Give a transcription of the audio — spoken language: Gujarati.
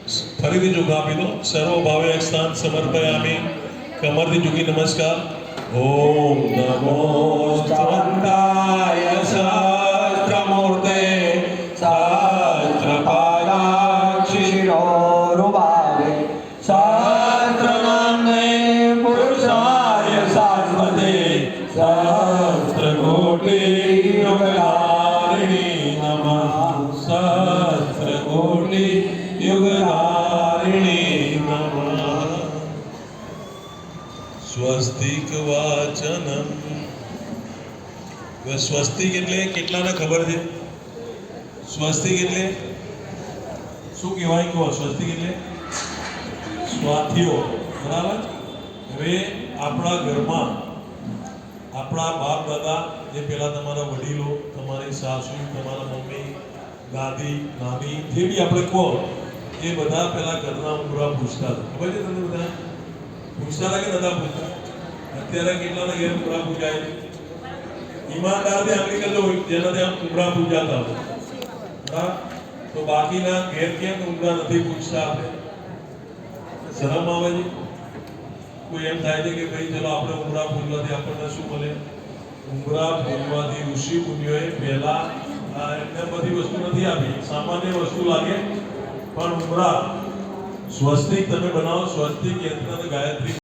ફરીથી ઝુકા આપી દો. સર્વ ભાવે સ્થાન સમર્પયામિ. કમરથી ઝુકી નમસ્કાર. ઓમ નમો સ્તવંતાય સહસ્રમૂર્તે સહસ્રપાદાક્ષિરોરુભાવે સહસ્રનામ્ને પુરુષાય શાશ્વતે સહસ્રકોટિ યુગધારિણી નમઃ. સહસ્રકોટિ યુગધારિણી નમઃ. સ્વસ્તિક વાચનમ. સ્વસ્તિક એટલે કેટલાને ખબર છે? સ્વસ્તિક એટલે શું કહેવાય? કહો. સ્વસ્તિક એટલે સ્વાથીઓ. બરાબર. હવે આપણા ઘરમાં આપણા બાપ દાદા જે પહેલા તમારા વડીલો, તમારી સાસુ, તમારા મમ્મી, દાદી, નાની, જે બી આપણે કહો એ બધા પહેલા ઘરના ઉંબરા પૂછતા હતા. ખબર છે તમને? બધા પૂછતા હતા કે નતા પૂછતા? અત્યારે કેટલાના ઘેર ઉંબરા પૂજાય? ઈમાનદારથી આંગળી કરજો જેના ત્યાં ઉંબરા પૂજાતા હોય. બરાબર. તો બાકીના ઘેર કેમ ઉંબરા નથી પૂછતા? આપણે શરમ આવે છે. કોઈ એમ થાય છે કે ભાઈ ચલો આપણે ઉંબરા પૂજવાથી આપણને શું મળે? ઉંબરા પૂજવાથી ઋષિ મુનિઓએ પહેલા એમને બધી વસ્તુ નથી આપી, સામાન્ય વસ્તુ લાગે. પણ ઉંબરા સ્વસ્તિક તમે બનાવો. સ્વસ્તિક યંત્ર ગાયત્રી